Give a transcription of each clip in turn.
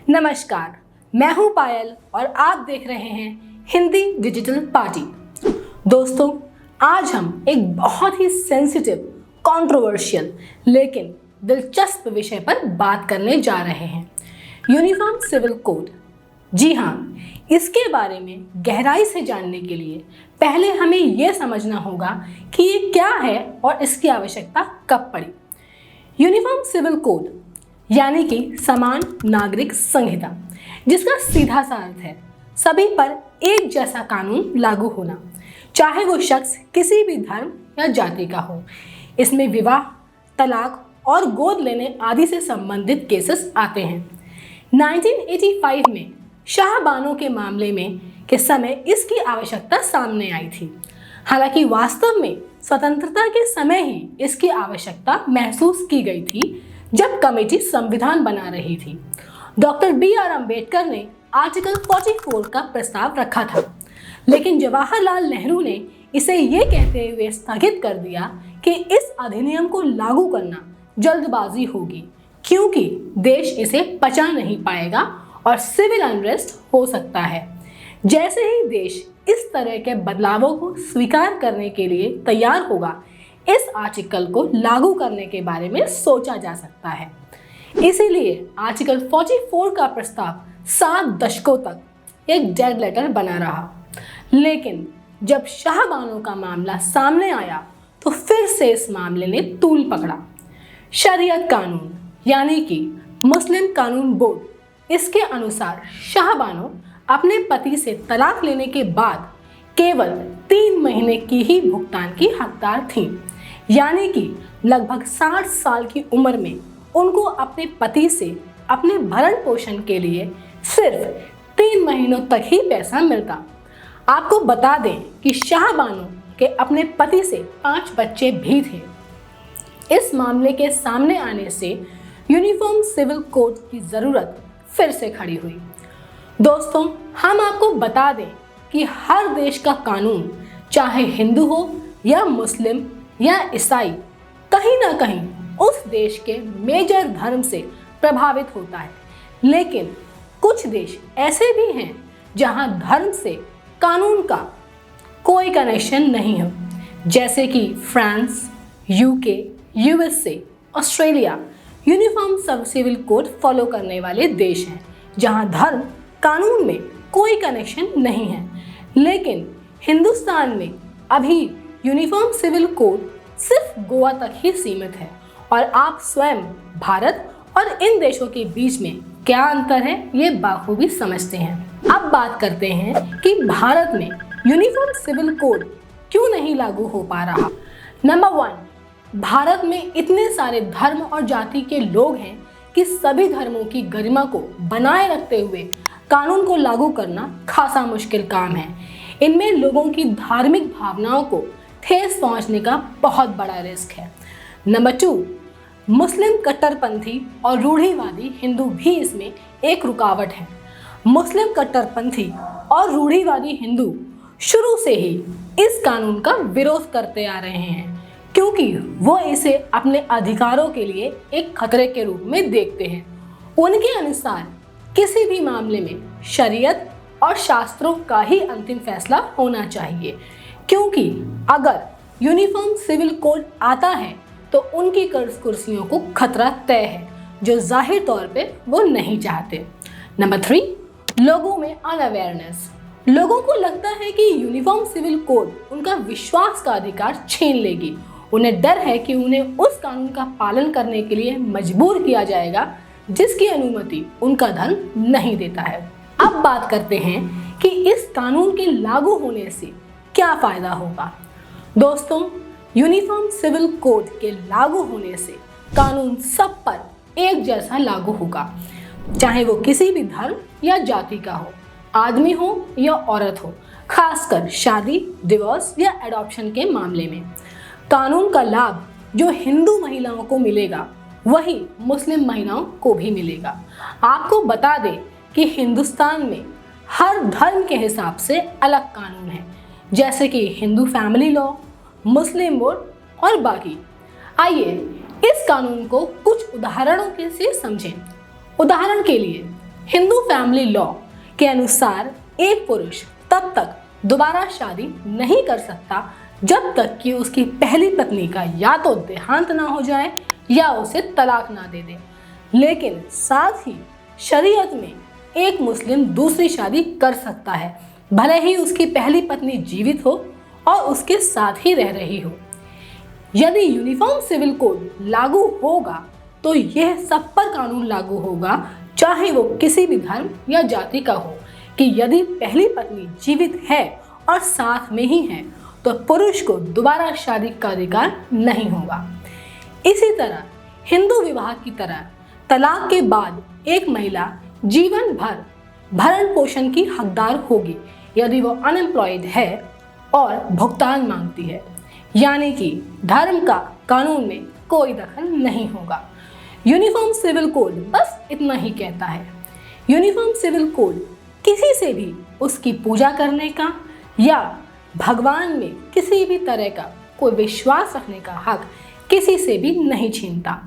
नमस्कार, मैं हूं पायल और आप देख रहे हैं हिंदी डिजिटल पार्टी। दोस्तों, आज हम एक बहुत ही सेंसिटिव, कंट्रोवर्शियल लेकिन दिलचस्प विषय पर बात करने जा रहे हैं, यूनिफॉर्म सिविल कोड। जी हाँ, इसके बारे में गहराई से जानने के लिए पहले हमें यह समझना होगा कि ये क्या है और इसकी आवश्यकता कब पड़ी। यूनिफॉर्म सिविल कोड यानी कि समान नागरिक संहिता, जिसका सीधा सा अर्थ है सभी पर एक जैसा कानून लागू होना, चाहे वो शख्स किसी भी धर्म या जाति का हो। इसमें विवाह, तलाक और गोद लेने आदि से संबंधित केसेस आते हैं। 1985 में शाहबानो के मामले में के समय इसकी आवश्यकता सामने आई थी। हालांकि वास्तव में स्वतंत्रता के समय ही इसकी आवश्यकता महसूस की गई थी, जब कमेटी संविधान बना रही थी। डॉक्टर BR अम्बेडकर ने आर्टिकल 44 का प्रस्ताव रखा था, लेकिन जवाहरलाल नेहरू ने इसे ये कहते हुए स्थगित कर दिया कि इस अधिनियम को लागू करना जल्दबाजी होगी, क्योंकि देश इसे पचा नहीं पाएगा और सिविल अनरेस्ट हो सकता है। जैसे ही देश इस तरह के बदलावों को स्वीकार करने के लिए तैयार होगा, इस आर्टिकल को लागू करने के बारे में सोचा जा सकता है। इसीलिए आर्टिकल 44 का प्रस्ताव 7 दशकों तक एक डेड लेटर बना रहा। लेकिन जब शाहबानो का मामला सामने आया तो फिर से इस मामले ने तूल पकड़ा। शरीयत कानून यानी कि मुस्लिम कानून बोर्ड, इसके अनुसार शाहबानो अपने पति से तलाक लेने के बाद केवल 3 महीने की ही भुगतान की हकदार थीं। यानी कि लगभग 60 साल की उम्र में उनको अपने पति से अपने भरण पोषण के लिए सिर्फ 3 महीनों तक ही पैसा मिलता। आपको बता दें कि शाहबानो के अपने पति से 5 बच्चे भी थे। इस मामले के सामने आने से यूनिफॉर्म सिविल कोड की ज़रूरत फिर से खड़ी हुई। दोस्तों, हम आपको बता दें कि हर देश का कानून, चाहे हिंदू हो या मुस्लिम या ईसाई, कहीं ना कहीं उस देश के मेजर धर्म से प्रभावित होता है। लेकिन कुछ देश ऐसे भी हैं जहां धर्म से कानून का कोई कनेक्शन नहीं हो, जैसे कि France, UK, USA, Australia uniform civil code follow करने वाले देश हैं, जहां धर्म कानून में कोई कनेक्शन नहीं है। लेकिन हिंदुस्तान में अभी यूनिफॉर्म सिविल कोड सिर्फ गोवा तक ही सीमित है, और आप स्वयं भारत और इन देशों के बीच में क्या अंतर है ये बाखूबी समझते हैं। अब बात करते हैं कि भारत में यूनिफॉर्म सिविल कोड क्यों नहीं लागू हो पा रहा। नंबर 1, भारत में इतने सारे धर्म और जाति के लोग हैं कि सभी धर्मों की गरिमा को बनाए रखते हुए कानून को लागू करना खासा मुश्किल काम है। इनमें लोगों की धार्मिक भावनाओं को ठेस पहुंचने का बहुत बड़ा रिस्क है। नंबर 2, मुस्लिम कट्टरपंथी और रूढ़िवादी हिंदू भी इसमें एक रुकावट है। मुस्लिम कट्टरपंथी और रूढ़िवादी हिंदू शुरू से ही इस कानून का विरोध करते आ रहे हैं, क्योंकि वो इसे अपने अधिकारों के लिए एक खतरे के रूप में देखते हैं। उनके अनुसार किसी भी मामले में शरीयत और शास्त्रों का ही अंतिम फैसला होना चाहिए, क्योंकि अगर यूनिफॉर्म सिविल कोड आता है तो उनकी कुर्सियों को खतरा तय है, जो जाहिर तौर पे वो नहीं चाहते। नंबर 3, लोगों में अनअवेयरनेस। लोगों को लगता है कि यूनिफॉर्म सिविल कोड उनका विश्वास का अधिकार छीन लेगी। उन्हें डर है कि उन्हें उस कानून का पालन करने के लिए मजबूर किया जाएगा, जिसकी अनुमति उनका धर्म नहीं देता है। अब बात करते हैं कि इस कानून के लागू होने से क्या फ़ायदा होगा। दोस्तों, यूनिफॉर्म सिविल कोड के लागू होने से कानून सब पर एक जैसा लागू होगा, चाहे वो किसी भी धर्म या जाति का हो, आदमी हो या औरत हो, खासकर शादी, डिवोर्स या एडॉप्शन के मामले में। कानून का लाभ जो हिंदू महिलाओं को मिलेगा, वही मुस्लिम महिलाओं को भी मिलेगा। आपको बता दें कि हिंदुस्तान में हर धर्म के हिसाब से अलग कानून है, जैसे कि हिंदू फैमिली लॉ, मुस्लिम बोर्ड और बाकी। आइए इस कानून को कुछ उदाहरणों के से समझें। उदाहरण के लिए हिंदू फैमिली लॉ के अनुसार एक पुरुष तब तक दोबारा शादी नहीं कर सकता जब तक कि उसकी पहली पत्नी का या तो देहांत ना हो जाए या उसे तलाक ना दे दे। लेकिन साथ ही शरीयत में एक मुस्लिम दूसरी शादी कर सकता है, भले ही उसकी पहली पत्नी जीवित हो और उसके साथ ही रह रही हो। यदि यूनिफॉर्म सिविल कोड लागू होगा तो यह सब पर कानून लागू होगा, चाहे वो किसी भी धर्म या जाति का हो, कि यदि पहली पत्नी जीवित है और साथ में ही है तो पुरुष को दोबारा शादी का अधिकार नहीं होगा। इसी तरह हिंदू विवाह की तरह तलाक के बाद एक महिला जीवन भर भरण पोषण की हकदार होगी यदि वो अनएम्प्लॉयड है और भुगतान मांगती है, यानी कि धर्म का कानून में कोई दखल नहीं होगा। यूनिफॉर्म सिविल कोड बस इतना ही कहता है। यूनिफॉर्म सिविल कोड किसी से भी उसकी पूजा करने का या भगवान में किसी भी तरह का कोई विश्वास रखने का हक किसी से भी नहीं छीनता।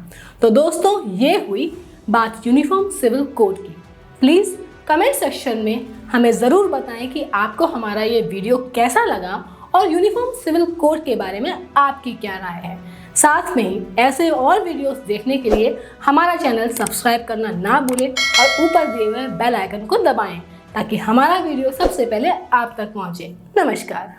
तो दोस्तों, ये हुई बात यूनिफॉर्म सिविल कोड की। प्लीज़ कमेंट सेक्शन में हमें ज़रूर बताएं कि आपको हमारा ये वीडियो कैसा लगा और यूनिफॉर्म सिविल कोड के बारे में आपकी क्या राय है। साथ में ही ऐसे और वीडियोस देखने के लिए हमारा चैनल सब्सक्राइब करना ना भूलें और ऊपर दिए हुए बेल आइकन को दबाएं ताकि हमारा वीडियो सबसे पहले आप तक पहुंचे। नमस्कार।